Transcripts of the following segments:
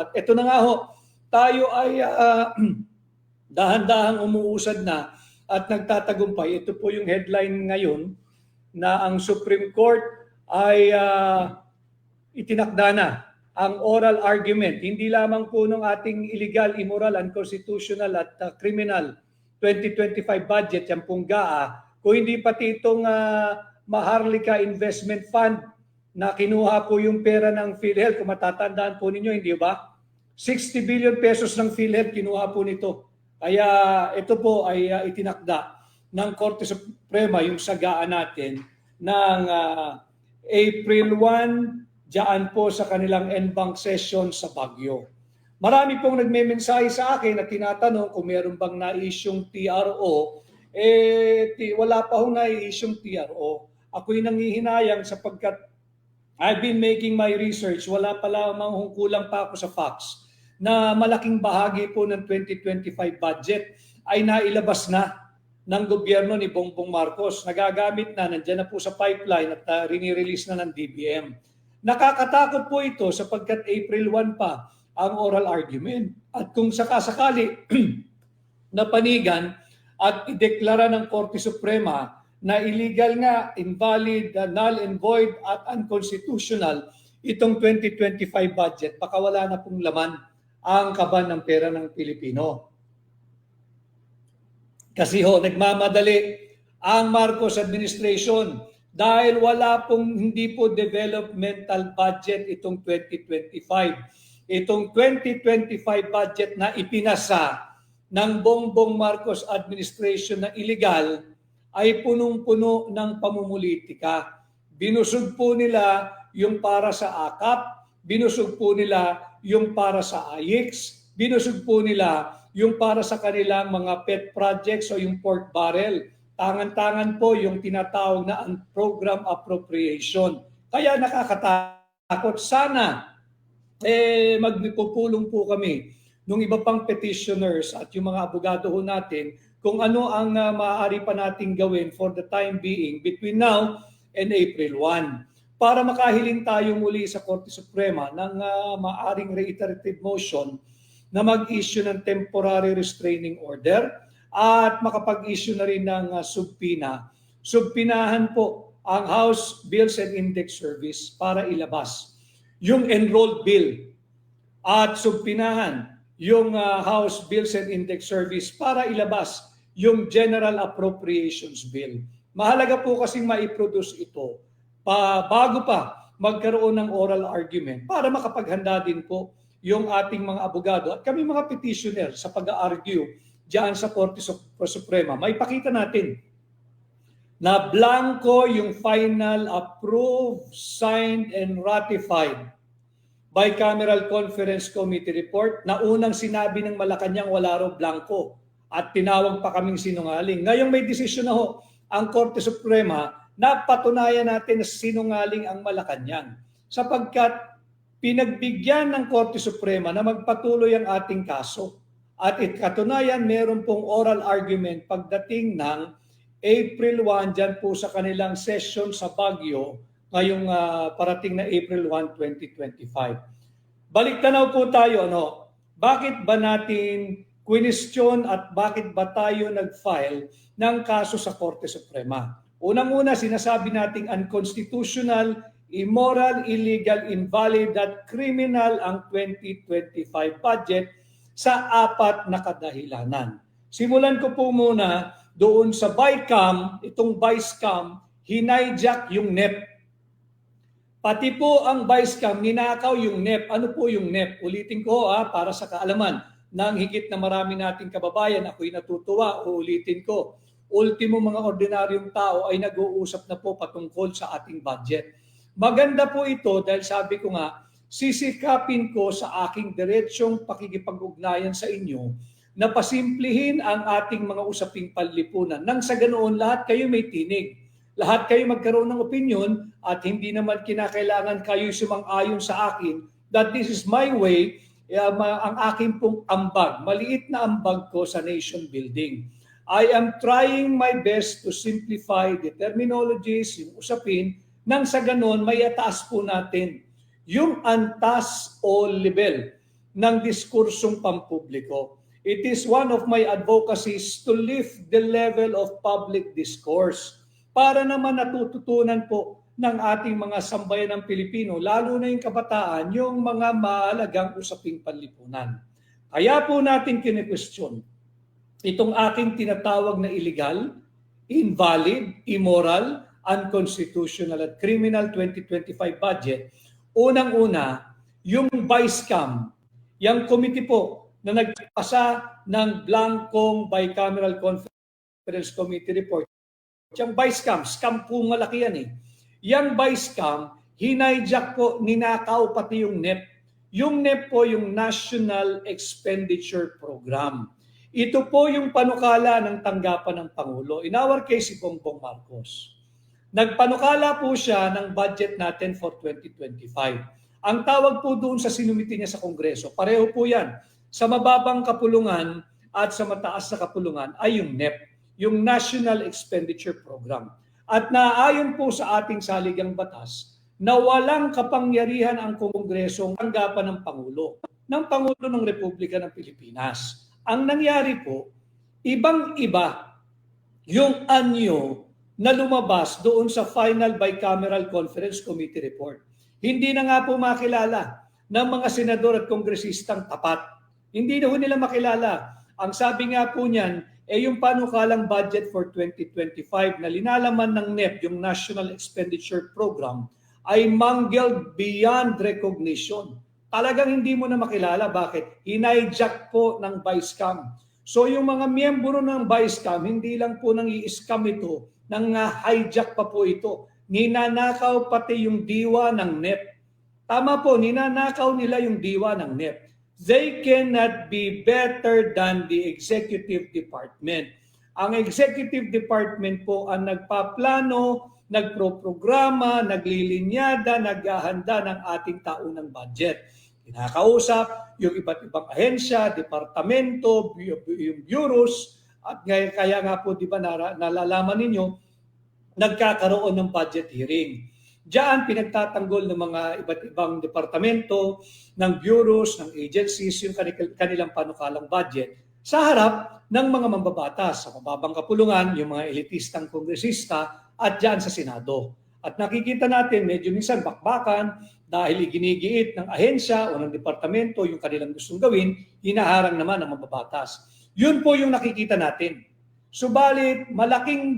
At ito na nga ho, tayo ay dahan-dahang umuusad na at nagtatagumpay. Ito po yung headline ngayon na ang Supreme Court ay itinakda na ang oral argument, hindi lamang po ng ating illegal, immoral, unconstitutional at criminal 2025 budget, yung pong GAA, kung hindi pati itong Maharlika Investment Fund na kinuha po yung pera ng PhilHealth, kung matatandaan po ninyo, hindi ba? 60 billion pesos ng PhilHealth kinuha po nito. Kaya ito po ay itinakda ng Korte Suprema, yung sagaan natin, ng April 1, diyan po sa kanilang en banc session sa Baguio. Marami pong nagme-mensahe sa akin at tinatanong kung meron bang na-isyong TRO. Wala pa hong na-isyong TRO. Ako'y nangihinayang sapagkat I've been making my research. Wala pa lamang kulang pa ako sa facts na malaking bahagi po ng 2025 budget ay nailabas na ng gobyerno ni Bongbong Marcos. Nagagamit na, nandiyan na po sa pipeline at rini-release na ng DBM. Nakakatakot po ito sapagkat April 1 pa ang oral argument. At kung sakasakali napanigan at ideklara ng Korte Suprema na illegal nga, invalid, null and void at unconstitutional itong 2025 budget, baka wala na pong laman ang kaban ng pera ng Pilipino. Kasi nagmamadali ang Marcos administration dahil hindi po developmental budget itong 2025. Itong 2025 budget na ipinasa ng Bongbong Marcos administration na illegal ay punong-puno ng pamumulitika. Binusog po nila yung para sa AKAP, binusog po nila yung para sa AIX, binusog po nila yung para sa kanilang mga pet projects o yung pork barrel. Tangan-tangan po yung tinatawag na program appropriation. Kaya nakakatakot. Sana magpupulong po kami nung iba pang petitioners at yung mga abogado ho natin kung ano ang maaari pa nating gawin for the time being between now and April 1 para makahiling tayo muli sa Korte Suprema ng maaaring reiterative motion na mag-issue ng temporary restraining order at makapag-issue na rin ng subpoena. Subpinahan po ang House Bills and Index Service para ilabas yung enrolled bill at subpinahan yung House Bills and Index Service para ilabas yung General Appropriations Bill. Mahalaga po kasing maiproduce ito bago pa magkaroon ng oral argument para makapaghanda din po yung ating mga abogado at kami mga petitioner sa pag-argue diyan sa Korte Suprema. May pakita natin na blanco yung final approved, signed, and ratified Bicameral Conference Committee report na unang sinabi ng Malacanang wala raw blanco at tinawag pa kaming sinungaling. Ngayong may desisyon na ho ang Korte Suprema na patunayan natin na sinungaling ang Malacanang sapagkat pinagbigyan ng Korte Suprema na magpatuloy ang ating kaso. At katunayan, meron pong oral argument pagdating ng April 1 dyan po sa kanilang session sa Baguio ngayong parating na April 1, 2025. Baliktanaw po tayo, bakit ba natin question at bakit ba tayo nag-file ng kaso sa Korte Suprema? Unang-una, sinasabi nating unconstitutional, immoral, illegal, invalid at criminal ang 2025 budget sa 4 na kadahilanan. Simulan ko po muna doon sa BICAM, itong BICAM, hinijak yung NEP. Pati po ang BICAM, ninakaw yung NEP. Ano po yung NEP? Ulitin ko para sa kaalaman ng higit na marami nating kababayan. Ako'y natutuwa, uulitin ko. Ultimo mga ordinaryong tao ay nag-uusap na po patungkol sa ating budget. Maganda po ito dahil sabi ko nga, sisikapin ko sa aking diretsyong pakikipag-ugnayan sa inyo na pasimplihin ang ating mga usaping panlipunan. Nang sa ganoon, lahat kayo may tinig. Lahat kayo magkaroon ng opinion at hindi naman kinakailangan kayo sumang-ayon sa akin that this is my way, ang aking pong ambag. Maliit na ambag ko sa nation building. I am trying my best to simplify the terminologies, yung usapin, nang sa ganon may ataas po natin yung antas o level ng diskursong pampubliko. It is one of my advocacies to lift the level of public discourse para naman natututunan po ng ating mga sambayan ng Pilipino, lalo na yung kabataan, yung mga mahalagang usaping panlipunan. Kaya po natin kine-question itong aking tinatawag na illegal, invalid, immoral, unconstitutional at criminal 2025 budget. Unang-una, yung BICAM, yung committee po na nagpasa ng blankong bicameral conference committee report. Yung BICAM, scam po malaki yan eh. Yung BICAM, hinayjack po, ninakaw pati yung NEP. Yung NEP po yung National Expenditure Program. Ito po yung panukala ng tanggapan ng Pangulo. In our case, si Bongbong Marcos. Nagpanukala po siya ng budget natin for 2025. Ang tawag po doon sa sinumiti niya sa Kongreso, pareho po yan. Sa mababang kapulungan at sa mataas na kapulungan ay yung NEP, yung National Expenditure Program. At naayon po sa ating saligang batas na walang kapangyarihan ang Kongreso ang tanggapan ng Pangulo ng Republika ng Pilipinas. Ang nangyari po, ibang-iba yung anyo na lumabas doon sa final bicameral conference committee report. Hindi na nga po makilala ng mga senador at kongresistang tapat. Hindi na nila makilala. Ang sabi nga po niyan, yung panukalang budget for 2025 na linalaman ng NEP, yung National Expenditure Program, ay mangled beyond recognition. Talagang hindi mo na makilala. Bakit? Hinayjack po ng BICAM. So yung mga miyembro ng BICAM, hindi lang po nang i-scam ito, nang hijack pa po ito. Ninanakaw pati yung diwa ng NEP. Tama po, ninanakaw nila yung diwa ng NEP. They cannot be better than the executive department. Ang executive department po ang nagpaplano, nagproprograma, naglilinyada, naghahanda ng ating taunang budget. Kinakausap yung iba't ibang ahensya, departamento, yung bureaus, at kaya nga po, di ba, nalalaman ninyo, nagkakaroon ng budget hearing. Diyan pinagtatanggol ng mga iba't ibang departamento, ng bureaus, ng agencies, yung kanilang panukalang budget sa harap ng mga mambabatas, sa mababang kapulungan, yung mga elitistang kongresista, at diyan sa Senado. At nakikita natin, medyo minsan bakbakan dahil ginigiit ng ahensya o ng departamento yung kanilang gustong gawin, hinaharang naman ng mambabatas. Yun po yung nakikita natin. Subalit, malaking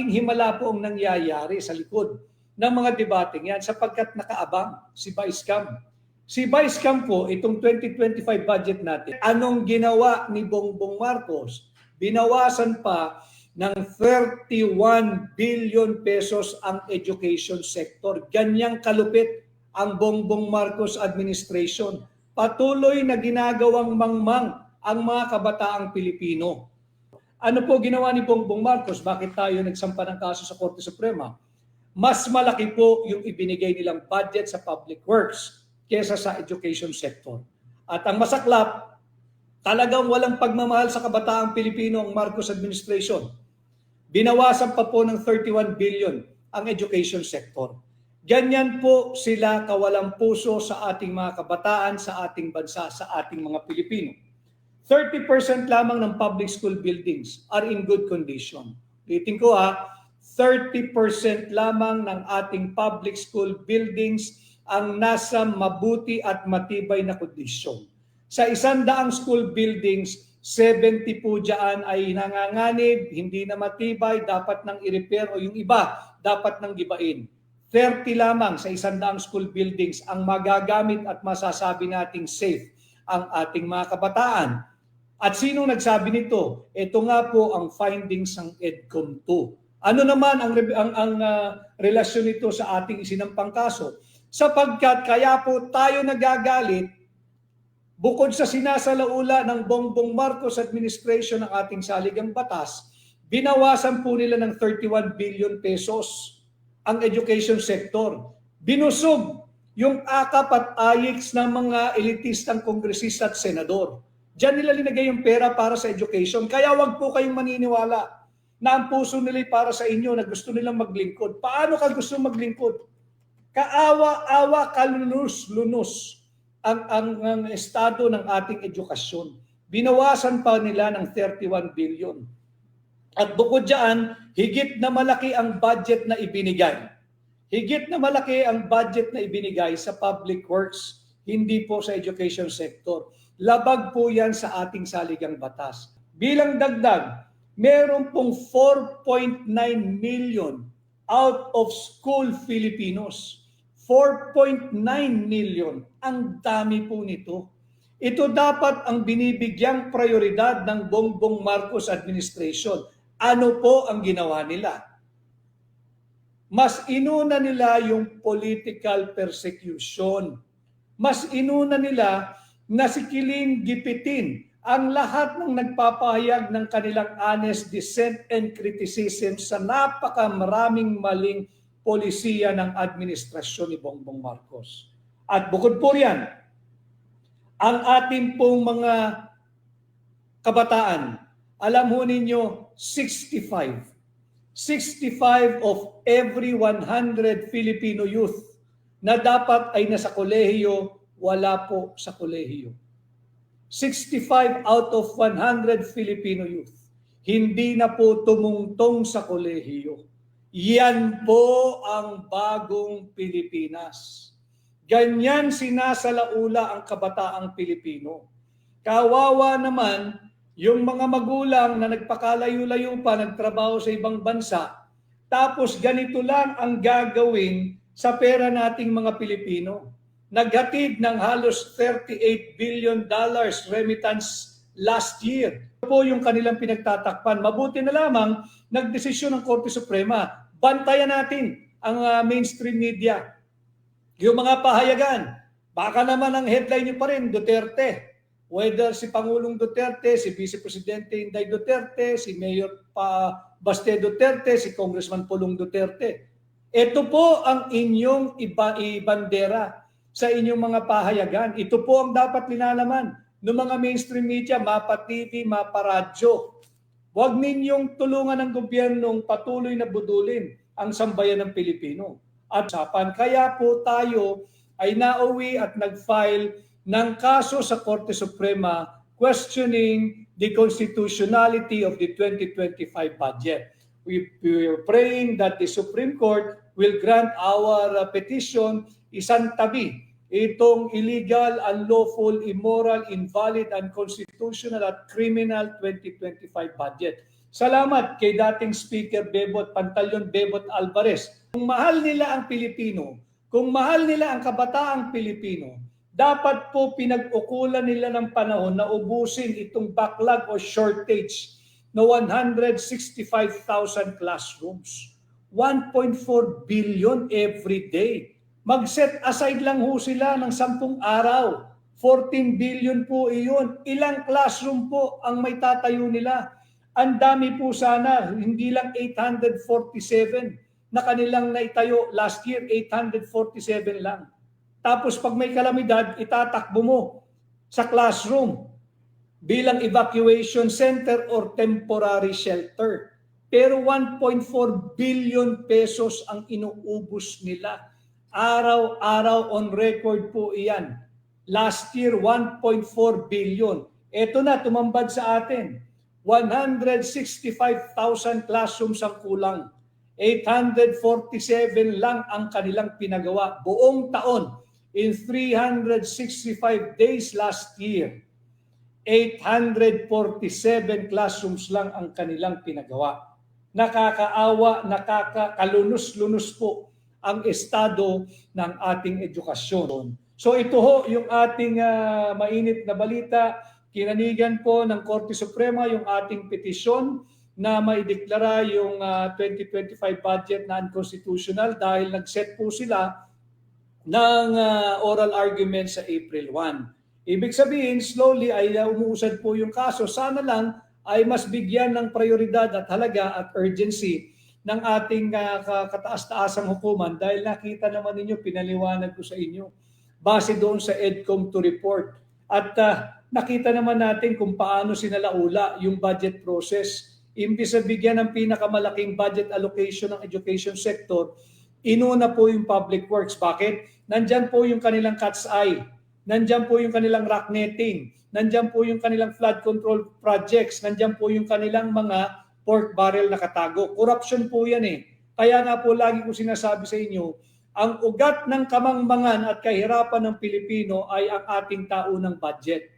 himala po ang nangyayari sa likod ng mga debating yan sapagkat nakaabang si BICAM. Si BICAM po, itong 2025 budget natin, anong ginawa ni Bongbong Marcos? Binawasan pa ng 31 billion pesos ang education sector. Ganyang kalupit ang Bongbong Marcos administration. Patuloy na ginagawang mangmang ang mga kabataang Pilipino. Ano po ginawa ni Bongbong Marcos? Bakit tayo nagsampa ng kaso sa Korte Suprema? Mas malaki po yung ibinigay nilang budget sa public works kesa sa education sector. At ang masaklap, talagang walang pagmamahal sa kabataang Pilipino ang Marcos administration. Binawasan pa po ng 31 billion ang education sector. Ganyan po sila kawalang puso sa ating mga kabataan, sa ating bansa, sa ating mga Pilipino. 30% lamang ng public school buildings are in good condition. Ulitin ko 30% lamang ng ating public school buildings ang nasa mabuti at matibay na kondisyon. Sa 100 school buildings, 70 po dyan ay nanganganib, hindi na matibay, dapat nang i-repair o yung iba, dapat nang gibain. 30 lamang sa 100 school buildings ang magagamit at masasabi nating safe ang ating mga kabataan. At sino nagsabi nito? Ito nga po ang findings ng EDCOM 2. Ano naman ang relasyon nito sa ating isinampang kaso? Sapagkat kaya po tayo nagagalit, bukod sa sinasalaula ng Bongbong Marcos administration ng ating saligang batas, binawasan po nila ng 31 billion pesos ang education sector. Binusog yung akap at ayix ng mga elitistang kongresista at senador. Diyan nila linagay yung pera para sa education. Kaya wag po kayong maniniwala na ang puso nila para sa inyo na gusto nilang maglingkod. Paano ka gusto maglingkod? Kaawa-awa, kalunus-lunus ang estado ng ating edukasyon. Binawasan pa nila ng 31 billion. At bukod dyan, higit na malaki ang budget na ibinigay. Higit na malaki ang budget na ibinigay sa public works, hindi po sa education sector. Labag po yan sa ating saligang batas. Bilang dagdag, meron pong 4.9 million out of school Filipinos. 4.9 million. Ang dami po nito. Ito dapat ang binibigyang prioridad ng Bongbong Marcos administration. Ano po ang ginawa nila? Mas inuna nila yung political persecution. Mas inuna nila na sikilin gipitin ang lahat ng nagpapahayag ng kanilang honest dissent and criticism sa napakamaraming maling polisiya ng administrasyon ni Bongbong Marcos. At bukod po riyan, ang ating pong mga kabataan, alam ho ninyo, 65 of every 100 Filipino youth na dapat ay nasa kolehiyo, wala po sa kolehiyo. 65 out of 100 Filipino youth, hindi na po tumungtong sa kolehiyo. Yan po ang bagong Pilipinas. Ganyan sinasalaula ang kabataang Pilipino. Kawawa naman yung mga magulang na nagpakalayo-layo pa, nagtrabaho sa ibang bansa, tapos ganito lang ang gagawin sa pera nating mga Pilipino. Naghatid ng halos $38 billion remittance last year. Ito po yung kanilang pinagtatakpan. Mabuti na lamang nagdesisyon ng Korte Suprema. Bantayan natin ang mainstream media. Yung mga pahayagan. Baka naman ang headline nyo pa rin, Duterte. Whether si Pangulong Duterte, si Vice Presidente Inday Duterte, si Mayor Baste Duterte, si Congressman Pulong Duterte. Ito po ang inyong ibandera sa inyong mga pahayagan. Ito po ang dapat linalaman ng mga mainstream media, mapa TV, mapa radyo. Huwag ninyong tulungan ng gobyernong patuloy na budulin ang sambayan ng Pilipino. At sapan, kaya po tayo ay nauwi at nag-file ng kaso sa Korte Suprema questioning the constitutionality of the 2025 budget. We are praying that the Supreme Court will grant our petition isantabi itong illegal, unlawful, immoral, invalid, unconstitutional at criminal 2025 budget. Salamat kay dating Speaker Bebot Pantaleon Bebot Alvarez. Kung mahal nila ang Pilipino, kung mahal nila ang kabataang Pilipino, dapat po pinag-ukulan nila ng panahon na ubusin itong backlog o shortage na 165,000 classrooms. 1.4 billion every day. Mag-set aside lang ho sila ng 10 araw. 14 billion po iyon. Ilang classroom po ang may tatayo nila? Ang dami po sana, hindi lang 847 na kanilang naitayo last year, 847 lang. Tapos pag may kalamidad, itatakbo mo sa classroom bilang evacuation center or temporary shelter. Pero 1.4 billion pesos ang inuubos nila. Araw-araw on record po iyan. Last year, 1.4 billion. Ito na, tumambad sa atin. 165,000 classrooms ang kulang. 847 lang ang kanilang pinagawa buong taon. In 365 days last year, 847 classrooms lang ang kanilang pinagawa. Nakakaawa, nakakalunos-lunos po ang estado ng ating edukasyon. So ito ho yung ating mainit na balita. Kinanigan po ng Korte Suprema yung ating petisyon na maideklara yung 2025 budget na unconstitutional dahil nag-set po sila ng oral argument sa April 1. Ibig sabihin, slowly ay umuusad po yung kaso. Sana lang ay mas bigyan ng prioridad at halaga at urgency ng ating kataas-taasang hukuman dahil nakita naman ninyo, pinaliwanag ko sa inyo, base doon sa EDCOM to report. At nakita naman natin kung paano sinalaula yung budget process. Imbis na bigyan ng pinakamalaking budget allocation ng education sector, inuna po yung public works. Bakit? Nandyan po yung kanilang cat's eye. Nandyan po yung kanilang rock netting. Nandyan po yung kanilang flood control projects. Nandyan po yung kanilang mga pork barrel na katago. Corruption po yan eh. Kaya nga po lagi ko sinasabi sa inyo, ang ugat ng kamangmangan at kahirapan ng Pilipino ay ang ating taunang budget.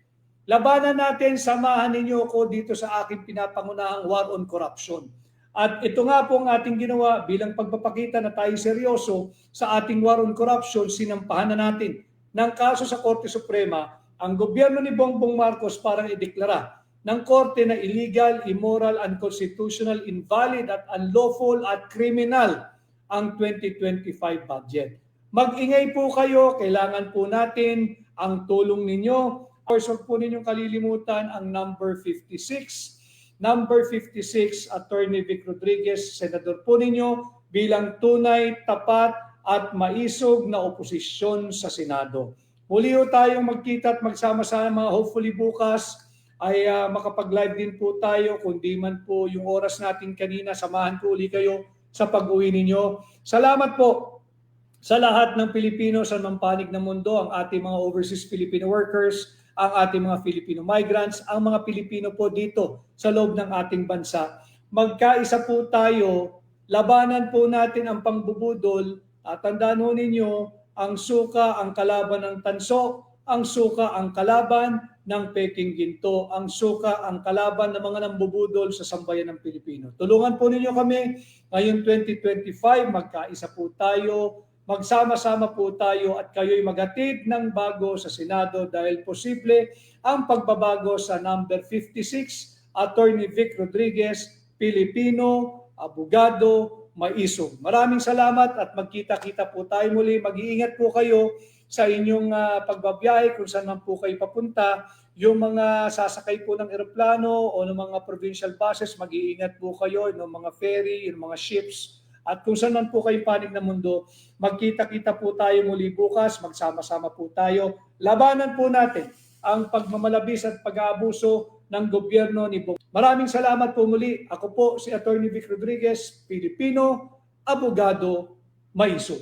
Labanan natin, samahan ninyo ako dito sa aking pinapangunahang war on corruption. At ito nga po ang ating ginawa bilang pagpapakita na tayo seryoso sa ating war on corruption, sinampahan na natin ng kaso sa Korte Suprema ang gobyerno ni Bongbong Marcos parang ideklara ng Korte na illegal, immoral, unconstitutional, invalid at unlawful at criminal ang 2025 budget. Mag-ingay po kayo, kailangan po natin ang tulong ninyo. Huwag po ninyong kalilimutan ang number 56. Number 56, Attorney Vic Rodriguez, Senador po ninyo bilang tunay, tapat at maisog na oposisyon sa Senado. Muli tayong magkita at magsama-sama, hopefully bukas ay makapag-live din po tayo. Kung di man po yung oras natin kanina, samahan ko uli kayo sa pag-uwi ninyo. Salamat po sa lahat ng Pilipino sa mampanig ng mundo, ang ating mga overseas Filipino workers, ang ating mga Filipino migrants, ang mga Pilipino po dito sa loob ng ating bansa. Magkaisa po tayo, labanan po natin ang pangbubudol at tandaan ho ninyo, ang suka ang kalaban ng tanso, ang suka ang kalaban ng peking ginto, ang suka ang kalaban ng mga nambubudol sa sambayan ng Pilipino. Tulungan po ninyo kami ngayong 2025, magkaisa po tayo, magsama-sama po tayo at kayo'y maghatid ng bago sa Senado dahil posible ang pagbabago sa number 56, Attorney Vic Rodriguez, Pilipino, abogado, maisog. Maraming salamat at magkita-kita po tayo muli. Mag-iingat po kayo sa inyong pagbabiyahe kung saan man po kayo papunta. Yung mga sasakay po ng eroplano o ng mga provincial buses, mag-iingat po kayo, ng mga ferry, yung mga ships. At kung saan man po kayo panig na mundo, magkita-kita po tayo muli bukas, magsama-sama po tayo. Labanan po natin ang pagmamalabis at pag-aabuso ng gobyerno ni Bongbong. Maraming salamat po muli. Ako po si Attorney Vic Rodriguez, Pilipino, abogado, maisog.